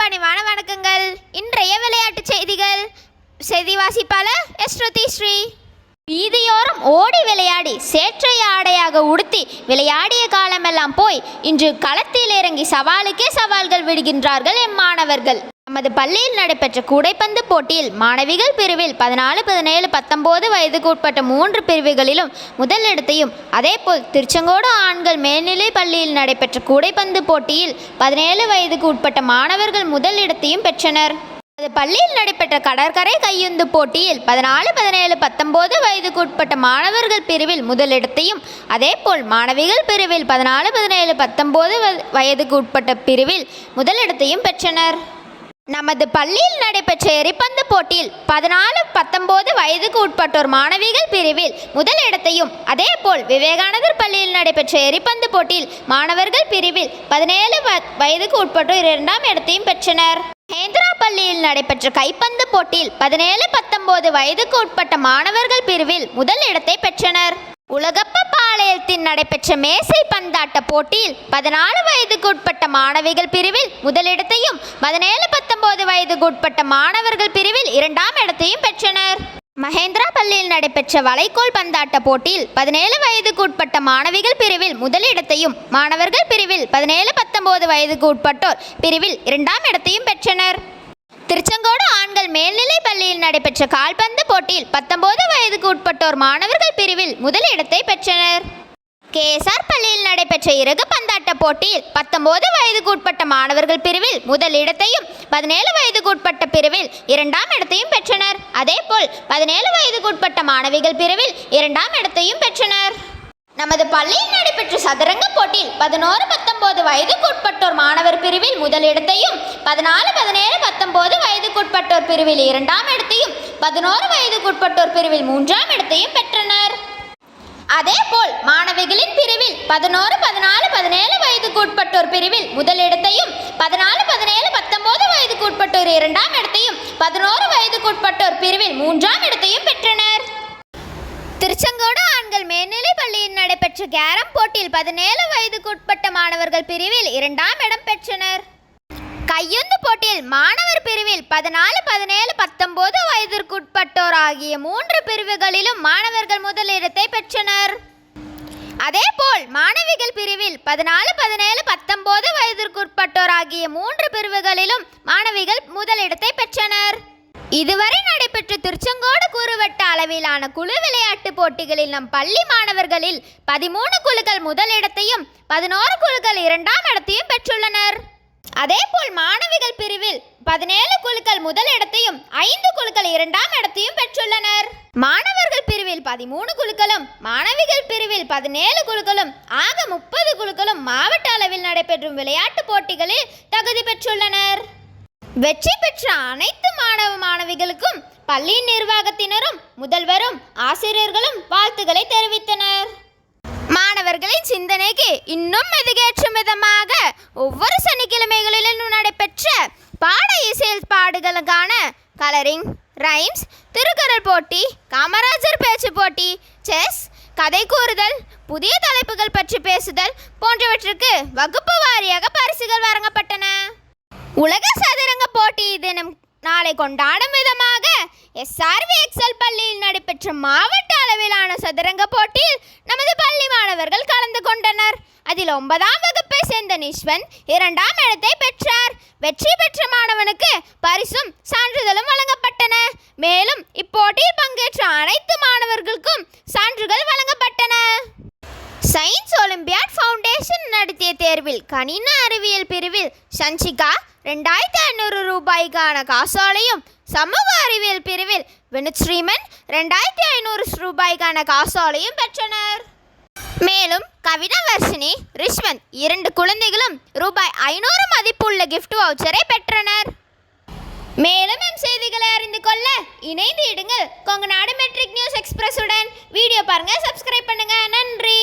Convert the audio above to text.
பணிவான வணக்கங்கள். இன்றைய விளையாட்டுச் செய்திகள். செய்தி வாசிப்பாளர் எஸ்ருதி ஸ்ரீ. வீதியோரம் ஓடி விளையாடி சேற்றை ஆடையாக உடுத்தி விளையாடிய காலமெல்லாம் போய் இன்று களத்தில் இறங்கி சவாலுக்கே சவால்கள் விடுகின்றார்கள் எம்மாணவர்கள். நமது பள்ளியில் நடைபெற்ற கூடைப்பந்து போட்டியில் மாணவிகள் பிரிவில் 14, 17, 19 வயதுக்கு உட்பட்ட 3 பிரிவுகளிலும் முதலிடத்தையும், அதேபோல் திருச்செங்கோடு ஆண்கள் மேல்நிலை பள்ளியில் நடைபெற்ற கூடைப்பந்து போட்டியில் 17 வயதுக்கு உட்பட்ட மாணவர்கள் முதலிடத்தையும் பெற்றனர். அது பள்ளியில் நடைபெற்ற கடற்கரை கையுந்து போட்டியில் 14, 17, 19 வயதுக்கு உட்பட்ட மாணவர்கள் பிரிவில் முதலிடத்தையும், அதேபோல் மாணவிகள் பிரிவில் 14, 17, 19 வயதுக்கு உட்பட்ட பிரிவில் முதலிடத்தையும் பெற்றனர். நமது பள்ளியில் நடைபெற்ற எரிப்பந்து போட்டியில் 14, 19 வயதுக்கு உட்பட்டோர் மாணவிகள் பிரிவில் முதலிடத்தையும், அதேபோல் விவேகானந்தர் பள்ளியில் நடைபெற்ற எரிப்பந்து போட்டியில் மாணவர்கள் பிரிவில் 17 வயதுக்கு உட்பட்டோர் 2ஆம் இடத்தையும் பெற்றனர். மகேந்திரா பள்ளியில் நடைபெற்ற கைப்பந்து போட்டியில் 17, 19 வயதுக்கு உட்பட்ட மாணவர்கள் பிரிவில் முதல் இடத்தை பெற்றனர். உலகப்ப பாளையத்தில் நடைபெற்ற மேசை பந்தாட்ட போட்டியில் 14 வயதுக்கு உட்பட்ட மாணவிகள் பிரிவில் முதலிடத்தையும், 17, 19 வயதுக்கு உட்பட்ட மாணவர்கள் பிரிவில் 2ஆம் இடத்தையும் பெற்றனர். மகேந்திரா பள்ளியில் நடைபெற்ற வளைக்கோல் பந்தாட்ட போட்டியில் 17 வயதுக்கு உட்பட்ட மாணவிகள் பிரிவில் முதலிடத்தையும், மாணவர்கள் பிரிவில் 17, 19 வயதுக்கு உட்பட்டோர் பிரிவில் 2ஆம் இடத்தையும் பெற்றனர். திருச்செங்கோடு ஆண்கள் மேல்நிலை பள்ளியில் நடைபெற்ற கால்பந்து போட்டியில் 19 வயதுக்கு உட்பட்டோர் மாணவர்கள் பிரிவில் முதலிடத்தை பெற்றனர். கேஎஸ்ஆர் பள்ளியில் நடைபெற்ற இறகு பந்தாட்ட போட்டியில் 19 வயதுக்கு உட்பட்ட மாணவர்கள் பிரிவில் முதலிடத்தையும், 17 வயதுக்கு உட்பட்ட பிரிவில் 2ஆம் இடத்தையும் பெற்றனர். அதேபோல் 17 வயதுக்கு உட்பட்ட மாணவிகள் பிரிவில் 2ஆம் இடத்தையும் பெற்றனர். நமது பள்ளியில் நடைபெற்ற சதுரங்க போட்டியில் 11, 19 வயதுக்கு உட்பட்டோர் மாணவர் பிரிவில் முதலிடத்தையும், 14, 17, 19 வயதுக்கு உட்பட்டோர் பிரிவில் 2ஆம் இடத்தையும், 11 வயதுக்கு உட்பட்டோர் பிரிவில் 3ஆம் இடத்தையும் பெற்றனர். அதேபோல் மாணவிகளின் பிரிவில் 11, 14, 17 வயதுக்கு உட்பட்டோர் பிரிவில் முதலிடத்தையும், 14, 17, 19 வயதுக்கு உட்பட்டோர் 2ஆம் இடத்தையும், 11 வயதுக்கு உட்பட்டோர் பிரிவில் 3ஆம் இடத்தையும் பெற்றனர். திருச்செங்கோடு ஆண்கள் மேல்நிலை பள்ளியில் நடைபெற்ற கேரம் போட்டியில் 17 வயதுக்கு உட்பட்ட மாணவர்கள் பிரிவில் 2ஆம் இடம் பெற்றனர். கையுந்து போட்டியில் மாணவர் பிரிவில் 14, 17, 19 வயதிற்கு உட்பட்டோர் ஆகிய 3 பிரிவுகளிலும் மாணவர்கள் முதலிடத்தை பெற்றனர். அதேபோல் மாணவிகள் பிரிவில் 14, 17, 19 வயதிற்கு உட்பட்டோர் ஆகிய 3 பிரிவுகளிலும் மாணவிகள் முதலிடத்தை பெற்றனர். இதுவரை நடைபெற்ற திருச்செங்கோடு கூறுவட்ட அளவிலான குழு விளையாட்டு போட்டிகளில் நம் பள்ளி மாணவர்களில் 13 குழுக்கள் முதலிடத்தையும், 11 குழுக்கள் 2ஆம் இடத்தையும் பெற்றுள்ளனர். அதேபோல் மாணவிகள் பிரிவில் 17 குழுக்கள் முதலிடத்தையும், 5 குழுக்கள் 2ஆம் இடத்தையும் பெற்றுள்ளனர். மாணவர்கள் பிரிவில் 13 குழுக்களும், மாணவிகள் பிரிவில் 17 குழுக்களும் ஆக 30 குழுக்களும் மாவட்ட அளவில் நடைபெறும் விளையாட்டு போட்டிகளில் தகுதி பெற்றுள்ளனர். வெற்றி பெற்ற அனைத்து மாணவ மாணவிகளுக்கும் பள்ளி நிர்வாகத்தினரும் முதல்வரும் ஆசிரியர்களும் வாழ்த்துக்களை தெரிவித்தனர். மாணவர்களின் சிந்தனைக்கு இன்னும் மெருகேற்றும் விதமாக ஒவ்வொரு சனிக்கிழமைகளிலும் நடைபெற்ற பாட செயல்பாடுகளுக்கான கலரிங், ரைம்ஸ், திருக்குறள் போட்டி, காமராஜர் பேச்சு போட்டி, செஸ், கதை கூறுதல், புதிய தலைப்புகள் பற்றி பேசுதல் போன்றவற்றுக்கு வகுப்பு வாரியாக பரிசுகள் வழங்கப்பட்டன. உலக சதுரங்க போட்டி தினம் நாளை கொண்டாடும் விதமாக எஸ்ஆர்விஎக்ஸ்எல் பள்ளியில் நடைபெற்ற மாவட்ட அளவிலான சதுரங்க போட்டியில் நமது பள்ளி மாணவர்கள் கலந்து கொண்டனர். அதில் 9ஆம் வகுப்பை சேர்ந்த நிஷ்வன் 2ஆம் இடத்தை பெற்றார். வெற்றி பெற்ற மாணவனுக்கு பரிசும் சான்றிதழும் வழங்கப்பட்டன. மேலும் இப்போட்டியில் பங்கேற்ற அனைத்து மாணவர்களுக்கும் சான்றுகள் வழங்கப்பட்டன. சயின்ஸ் ஒலிம்பியாட் ஃபவுண்டேஷன் நடத்திய தேர்வில் கணின அறிவியல் பிரிவில் சஞ்சிகா 2500 ரூபாய்க்கான காசோலையும், சமூக அறிவியல் பிரிவில் வினுஸ்ரீமன் 2500 ரூபாய்க்கான காசோலையும் பெற்றனர். மேலும் கவினவர்ஷினி, ரிஷ்வந்த் 2 குழந்தைகளும் ரூபாய் 500 மதிப்புள்ள கிஃப்ட் வவுச்சரை பெற்றனர். மேலும் எம் செய்திகளை அறிந்து கொள்ள இணைந்து இடுங்கள் கொங்குநாடு மெட்ரிக் நியூஸ் எக்ஸ்பிரஸுடன். வீடியோ பாருங்க, சப்ஸ்கிரைப் பண்ணுங்க. நன்றி.